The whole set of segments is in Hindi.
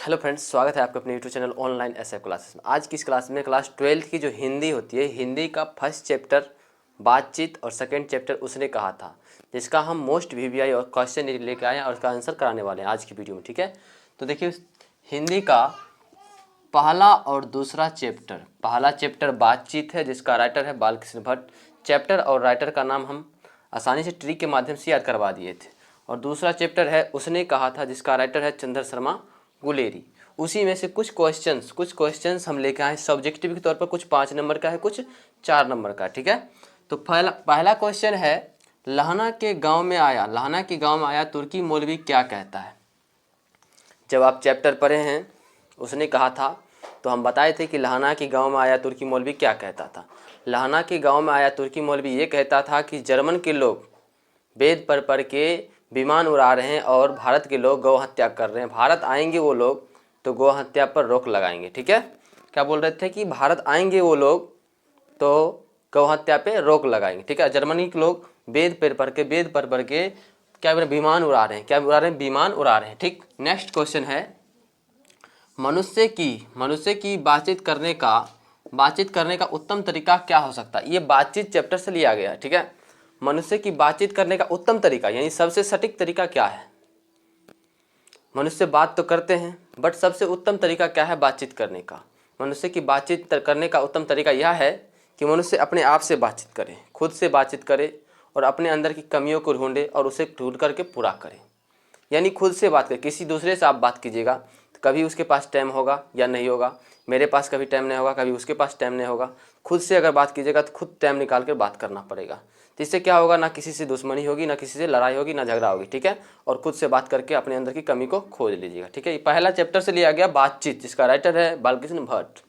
हेलो फ्रेंड्स, स्वागत है आपका अपने YouTube channel online SA classes में। आज की इस क्लास में क्लास 12th की जो हिंदी होती है, हिंदी का फर्स्ट चैप्टर बातचीत और सेकंड चैप्टर उसने कहा था, जिसका हम मोस्ट वीवीआई और क्वेश्चन लेके आए हैं और उसका आंसर कराने वाले हैं आज की वीडियो में। ठीक है, तो देखिए हिंदी का पहला और दूसरा चैप्टर, पहला चैप्टर बातचीत है जिसका राइटर है बालकृष्ण भट्ट। चैप्टर और राइटर का नाम हम आसानी से ट्रिक के माध्यम से याद करवा दिए थे। और दूसरा चैप्टर है उसने कहा था जिसका राइटर है चंद्र शर्मा गुलेरी। उसी में से कुछ क्वेश्चंस हम लेके आए सब्जेक्टिव के तौर पर, कुछ 5 नंबर का है, कुछ 4 नंबर का। ठीक है, तो पहला क्वेश्चन है, लहना के गांव में आया तुर्की मौलवी क्या कहता है। जब आप चैप्टर पढ़े हैं उसने कहा था, तो हम बताए थे कि लहना के गांव में आया तुर्की मौलवी क्या कहता था। लहना के गांव में आया तुर्की मौलवी ये कहता था कि जर्मन के लोग वेद पढ़ के विमान उड़ा रहे हैं और भारत के लोग गौ हत्या कर रहे हैं। भारत आएंगे वो लोग तो गौ हत्या पर रोक लगाएंगे। ठीक है, क्या बोल रहे थे कि भारत आएंगे वो लोग तो गौ हत्या पे रोक लगाएंगे। ठीक है, जर्मनी के लोग वेद पढ़ के क्या विमान उड़ा रहे हैं, विमान उड़ा रहे हैं। ठीक, नेक्स्ट क्वेश्चन है, मनुष्य की बातचीत करने का उत्तम तरीका क्या हो सकता है। ये बातचीत चैप्टर से लिया गया है। ठीक है, मनुष्य की बातचीत करने का उत्तम तरीका यानी सबसे सटीक तरीका क्या है। मनुष्य बात तो करते हैं बट सबसे उत्तम तरीका क्या है बातचीत करने का। मनुष्य की बातचीत करने का उत्तम तरीका यह है कि मनुष्य अपने आप से बातचीत करे, खुद से बातचीत करे और अपने अंदर की कमियों को ढूंढे और उसे ढूंढ करके पूरा करे। यानी खुद से बात करें। किसी दूसरे से आप बात कीजिएगा तो कभी उसके पास टाइम होगा या नहीं होगा, मेरे पास कभी टाइम नहीं होगा, कभी उसके पास टाइम नहीं होगा। खुद से अगर बात कीजिएगा तो खुद टाइम निकाल कर बात करना पड़ेगा। तो इससे क्या होगा, ना किसी से दुश्मनी होगी, ना किसी से लड़ाई होगी, ना झगड़ा होगी। ठीक है, और खुद से बात करके अपने अंदर की कमी को खोज लीजिएगा। ठीक है, ये पहला चैप्टर से लिया गया बातचीत, जिसका राइटर है बालकृष्ण भट्ट।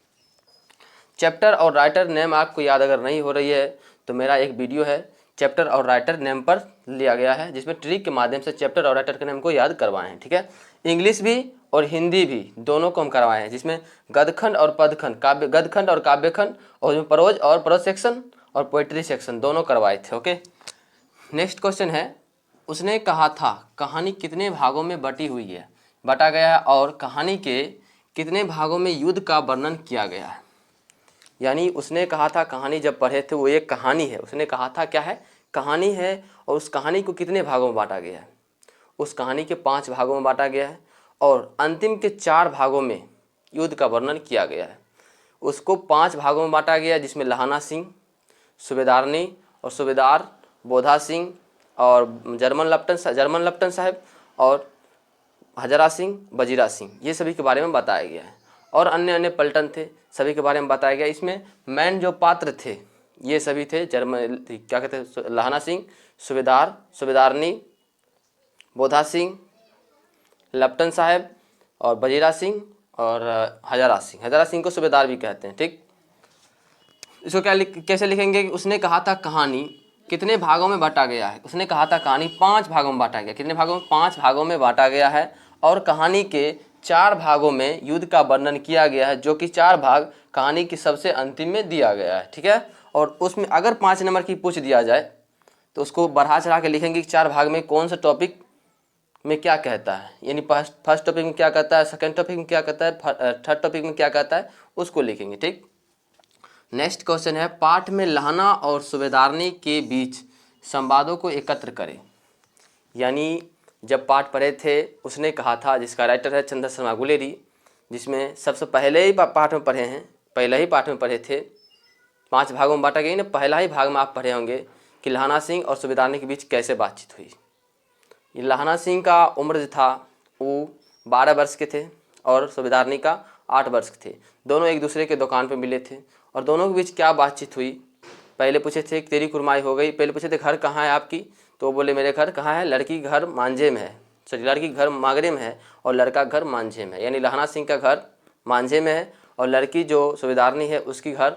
चैप्टर और राइटर नेम आपको याद अगर नहीं हो रही है तो मेरा एक वीडियो है चैप्टर और राइटर नेम पर लिया गया है, जिसमें ट्रिक के माध्यम से चैप्टर और राइटर के नेम को याद करवाए हैं। ठीक है, इंग्लिश भी और हिंदी भी दोनों को हम करवाए हैं, जिसमें गद्यखंड और पदखंड, गद्यखंड और काव्यखंड, और प्रोज सेक्शन और पोइट्री सेक्शन दोनों करवाए थे। ओके, नेक्स्ट क्वेश्चन है, उसने कहा था कहानी कितने भागों में बटा गया है और कहानी के कितने भागों में युद्ध का वर्णन किया गया है। यानी उसने कहा था, कहानी जब पढ़े थे वो एक कहानी है, उसने कहा था क्या है, कहानी है, और उस कहानी को कितने भागों में बांटा गया है। उस कहानी के 5 भागों में बांटा गया है और अंतिम के 4 भागों में युद्ध का वर्णन किया गया है। उसको 5 भागों में बांटा गया है, जिसमें लहाना सिंह, सूबेदारनी और सूबेदार बोधा सिंह और जर्मन लप्टन साहब और हजरा सिंह, वजीरा सिंह, ये सभी के बारे में बताया गया है। और अन्य अन्य पलटन थे, सभी के बारे में बताया गया। इसमें मेन जो पात्र थे ये सभी थे, क्या कहते हैं, लहाना सिंह, सूबेदारनी, बोधा सिंह, लप्टन साहब और वजीरा सिंह और हजरा सिंह को सूबेदार भी कहते हैं। ठीक, इसको कैसे लिखेंगे, उसने कहा था कहानी कितने भागों में बांटा गया है। उसने कहा था कहानी 5 भागों में बांटा गया। कितने भागों में, 5 भागों में बांटा गया है और कहानी के 4 भागों में युद्ध का वर्णन किया गया है, जो कि 4 भाग कहानी की सबसे अंतिम में दिया गया है। ठीक है, और उसमें अगर 5 नंबर की पूछ दिया जाए तो उसको बढ़ा चढ़ा के लिखेंगे कि 4 भाग में कौन सा टॉपिक में क्या कहता है, यानी फर्स्ट टॉपिक में क्या कहता है, सेकेंड टॉपिक में क्या कहता है, थर्ड टॉपिक में क्या कहता है, उसको लिखेंगे। ठीक, नेक्स्ट क्वेश्चन है, पाठ में लहना और सूबेदारनी के बीच संवादों को एकत्र करें। यानी जब पाठ पढ़े थे उसने कहा था, जिसका राइटर है चंद्र शर्मा गुलेरी, जिसमें सबसे पहले ही पाठ में पढ़े हैं, पहले ही पाठ में पढ़े थे, 5 भागों में बांटा गया ना, पहला ही भाग में आप पढ़े होंगे कि लहाना सिंह और सूबेदारनी के बीच कैसे बातचीत हुई। ये लहाना सिंह का उम्र जो था वो 12 वर्ष के थे और सूबेदारनी का 8 वर्ष के थे। दोनों एक दूसरे के दुकान पे मिले थे और दोनों के बीच क्या बातचीत हुई। पहले पूछे थे तेरी कुरमाई हो गई, पहले पूछे थे घर कहाँ है आपकी, तो वो बोले मेरे घर कहाँ है, लड़की घर मांझे में है, सॉरी लड़की घर मागरे में है और लड़का घर मांझे में है। यानी लहाना सिंह का घर मांझे में है और लड़की जो सूबेदारनी है उसकी घर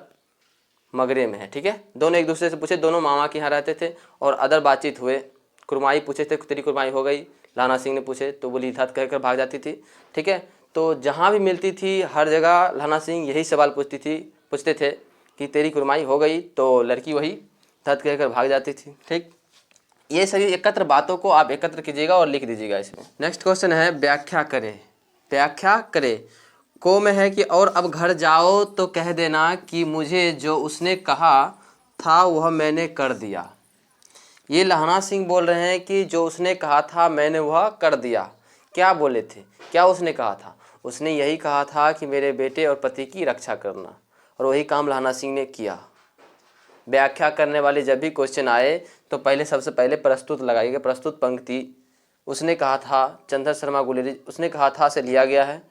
मगरे में है। ठीक है, दोनों एक दूसरे से पूछे, दोनों मामा के यहाँ रहते थे और अदर बातचीत हुए। कुरमाई पूछे थे तेरी कुरमाई हो गई, लहाना सिंह ने पूछे तो बोली धत कहकर भाग जाती थी। ठीक है, तो जहाँ भी मिलती थी हर जगह लहाना सिंह यही सवाल पूछते थे कि तेरी कुरमाई हो गई, तो लड़की वही धत कहकर भाग जाती थी। ठीक, ये सभी एकत्र बातों को आप एकत्र कीजिएगा और लिख दीजिएगा इसमें। नेक्स्ट क्वेश्चन है, व्याख्या करें व्याख्या करे। को में है कि और अब घर जाओ तो कह देना कि मुझे जो उसने कहा था वह मैंने कर दिया। ये लहना सिंह बोल रहे हैं कि जो उसने कहा था मैंने वह कर दिया। क्या बोले थे, क्या उसने कहा था? उसने यही कहा था कि मेरे बेटे और पति की रक्षा करना, और वही काम लहना सिंह ने किया। व्याख्या करने वाले जब भी क्वेश्चन आए तो पहले सबसे पहले प्रस्तुत लगाइएगा। प्रस्तुत पंक्ति उसने कहा था चंद्र शर्मा गुलेरी, उसने कहा था से लिया गया है,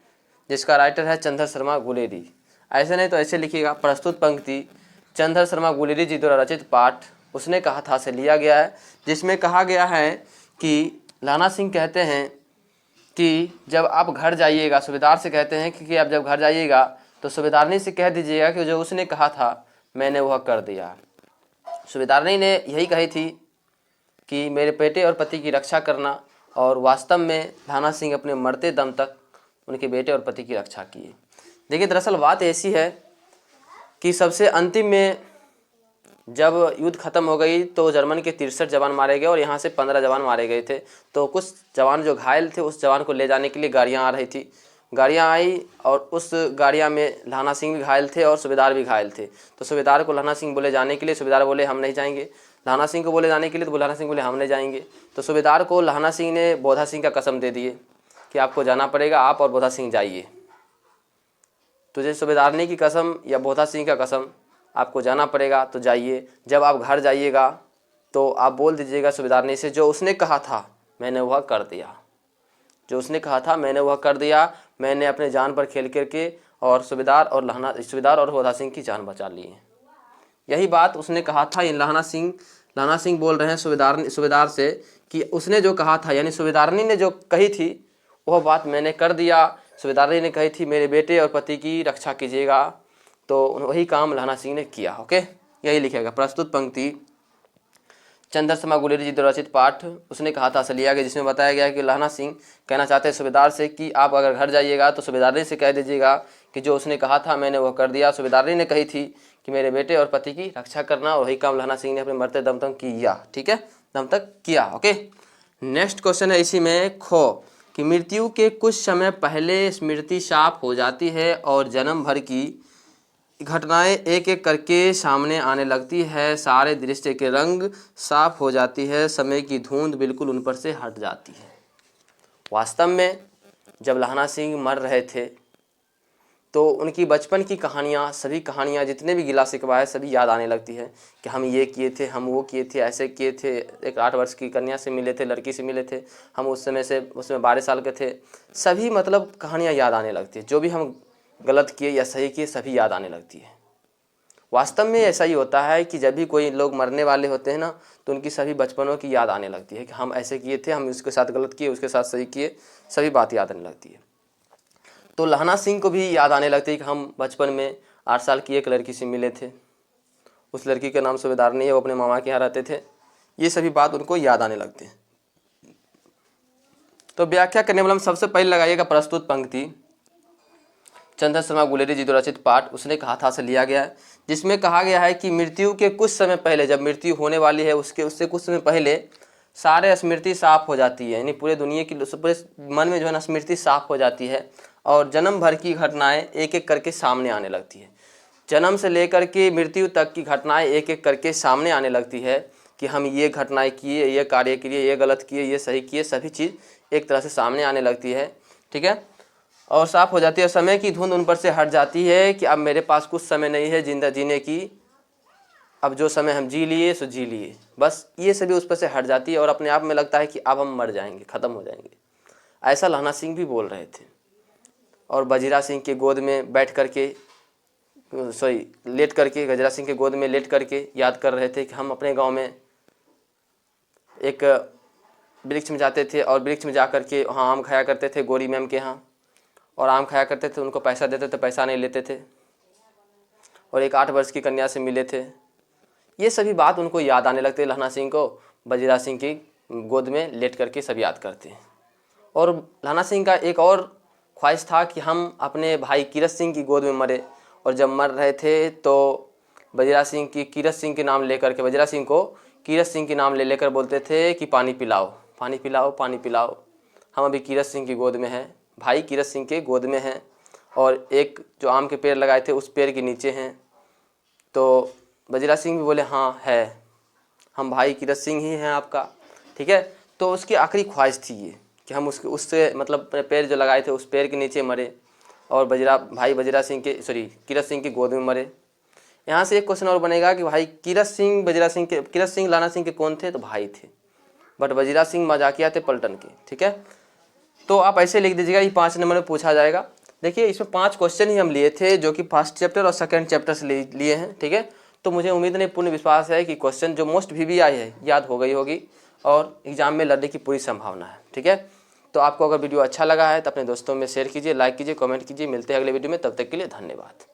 जिसका राइटर है चंद्र शर्मा गुलेरी। ऐसे नहीं तो ऐसे लिखिएगा, प्रस्तुत पंक्ति चंद्र शर्मा गुलेरी जी द्वारा रचित पाठ उसने कहा था से लिया गया है, जिसमें कहा गया है कि लहना सिंह कहते हैं कि जब आप घर जाइएगा, सूबेदार से कहते हैं कि आप जब घर जाइएगा तो सूबेदारनी से कह दीजिएगा कि जो उसने कहा था मैंने वह कर दिया। सूबेदारनी ने यही कही थी कि मेरे बेटे और पति की रक्षा करना, और वास्तव में लहना सिंह अपने मरते दम तक उनके बेटे और पति की रक्षा किए। देखिए, दरअसल बात ऐसी है कि सबसे अंतिम में जब युद्ध खत्म हो गई तो जर्मन के 63 जवान मारे गए और यहाँ से 15 जवान मारे गए थे। तो कुछ जवान जो घायल थे उस जवान को ले जाने के लिए गाड़ियाँ आ रही थी। गाड़ियाँ आई और उस गाड़ियाँ में लहना सिंह भी घायल थे और सूबेदार भी घायल थे। तो सूबेदार को लहना सिंह बोले जाने के लिए, सूबेदार बोले हम नहीं जाएंगे। लहना सिंह को बोले जाने के लिए तो लहना सिंह बोले हम नहीं जाएंगे। तो सूबेदार को लहना सिंह ने बोधा सिंह का कसम दे दिए कि आपको जाना पड़ेगा, आप और बोधा सिंह जाइए। तुझे सूबेदारनी की कसम या बोधा सिंह का कसम, आपको जाना पड़ेगा तो जाइए। जब आप घर जाइएगा तो आप बोल दीजिएगा सूबेदारनी से जो उसने कहा था मैंने वह कर दिया, जो उसने कहा था मैंने वह कर दिया। मैंने अपने जान पर खेल करके और सूबेदार और बोधा सिंह की जान बचा ली है। यही बात उसने कहा था। लहना सिंह बोल रहे हैं सूबेदार से कि उसने जो कहा था, यानी सूबेदारनी ने जो कही थी वह बात मैंने कर दिया। सूबेदारनी ने कही थी मेरे बेटे और पति की रक्षा कीजिएगा, तो वही काम लहना सिंह ने किया। ओके, यही लिखेगा। प्रस्तुत पंक्ति चंद्र शर्मा गुलेरी जी द्वारा रचित पाठ उसने कहा था से लिया गया, जिसमें बताया गया कि लहना सिंह कहना चाहते हैं सूबेदार से कि आप अगर घर जाइएगा तो सूबेदारनी से कह दीजिएगा कि जो उसने कहा था मैंने वह कर दिया। सूबेदारनी ने कही थी कि मेरे बेटे और पति की रक्षा करना, और वही काम लहना सिंह ने अपने मरते दम तक किया। ठीक है, दम तक किया। ओके, नेक्स्ट क्वेश्चन है इसी में खो कि मृत्यु के कुछ समय पहले स्मृति साफ हो जाती है और जन्म भर की घटनाएं एक एक करके सामने आने लगती है। सारे दृश्य के रंग साफ हो जाती है, समय की धुंध बिल्कुल उन पर से हट जाती है। वास्तव में जब लहना सिंह मर रहे थे तो उनकी बचपन की कहानियाँ, सभी कहानियाँ जितने भी गिला शिकवा है सभी याद आने लगती है कि हम ये किए थे, हम वो किए थे, ऐसे किए थे। एक 8 वर्ष की कन्या से मिले थे, लड़की से मिले थे, हम उसमें 12 साल के थे। सभी मतलब कहानियाँ याद आने लगती है, जो भी हम गलत किए या सही किए सभी याद आने लगती है। वास्तव में ऐसा ही होता है कि जब भी कोई लोग मरने वाले होते हैं ना तो उनकी सभी बचपनों की याद आने लगती है कि हम ऐसे किए थे, हम उसके साथ गलत किए, उसके साथ सही किए, सभी बात याद आने लगती है। तो लहना सिंह को भी याद आने लगती है कि हम बचपन में 8 साल की एक लड़की से मिले थे, उस लड़की का नाम सूबेदारनी है, वो अपने मामा के यहाँ रहते थे। ये सभी बात उनको याद आने लगती है। तो व्याख्या करने वाला हम सबसे पहले लगाइएगा प्रस्तुत पंक्ति चंद्र शर्मा गुलेरी जी द्वारा रचित पाठ उसने कहा था से लिया गया है, जिसमें कहा गया है कि मृत्यु के कुछ समय पहले, जब मृत्यु होने वाली है उससे कुछ समय पहले सारे स्मृति साफ हो जाती है, यानी पूरे दुनिया की पूरे मन में जो है ना स्मृति साफ हो जाती है और जन्म भर की घटनाएं एक एक करके सामने आने लगती है। जन्म से लेकर के मृत्यु तक की घटनाएं एक एक करके सामने आने लगती है कि हम ये घटनाएं किए, ये कार्य किए, ये गलत किए, ये सही किए, सभी चीज़ एक तरह से सामने आने लगती है। ठीक है, और साफ हो जाती है। समय की धुंध उन पर से हट जाती है कि अब मेरे पास कुछ समय नहीं है जिंदा जीने की, अब जो समय हम जी लिए सो जी लिए, बस ये सभी उस पर से हट जाती है और अपने आप में लगता है कि अब हम मर जाएंगे, ख़त्म हो जाएंगे। ऐसा लहना सिंह भी बोल रहे थे और बजीरा सिंह के गोद में लेट करके गजरा सिंह के गोद में लेट करके याद कर रहे थे कि हम अपने गाँव में एक वृक्ष में जाते थे और वृक्ष में जा कर के वहाँ आम खाया करते थे गोरी मैम के यहाँ, और आम खाया करते थे, उनको पैसा देते थे, पैसा नहीं लेते थे, और एक 8 वर्ष की कन्या से मिले थे। ये सभी बात उनको याद आने लगते। लहना सिंह को बजीरा सिंह की गोद में लेट करके सब याद करते हैं। और लहना सिंह का एक और ख्वाहिश था कि हम अपने भाई कीरत सिंह की गोद में मरे, और जब मर रहे थे तो बजीरा सिंह की कीरत सिंह के नाम लेकर के बजीरा सिंह को कीरत सिंह के नाम ले लेकर बोलते थे कि पानी पिलाओ, पानी पिलाओ, पानी पिलाओ, हम अभी कीरत सिंह की गोद में हैं, भाई कीरत सिंह के गोद में हैं और एक जो आम के पेड़ लगाए थे उस पेड़ के नीचे हैं। तो वजीरा सिंह भी बोले हाँ है, हम भाई कीरत सिंह ही हैं आपका, ठीक है। तो उसकी आखिरी ख्वाहिश थी ये कि हम उससे मतलब पेड़ जो लगाए थे उस पेड़ के नीचे मरे और भाई वजीरा सिंह के कीरत सिंह की गोद में मरे। यहाँ से एक क्वेश्चन और बनेगा कि भाई कीरत सिंह लाना सिंह के कौन थे, तो भाई थे, बट वजीरा सिंह मजाकिया थे पलटन के, ठीक है। तो आप ऐसे लिख दीजिएगा, ये 5 नंबर में पूछा जाएगा। देखिए इसमें 5 क्वेश्चन ही हम लिए थे जो कि फर्स्ट चैप्टर और सेकंड चैप्टर से लिए हैं, ठीक है। तो मुझे उम्मीद नहीं, पूर्ण विश्वास है कि क्वेश्चन जो मोस्ट VBI है याद हो गई होगी और एग्जाम में लड़ने की पूरी संभावना है, ठीक है। तो आपको अगर वीडियो अच्छा लगा है तो अपने दोस्तों में शेयर कीजिए, लाइक कीजिए, कमेंट कीजिए। मिलते हैं अगले वीडियो में, तब तक के लिए धन्यवाद।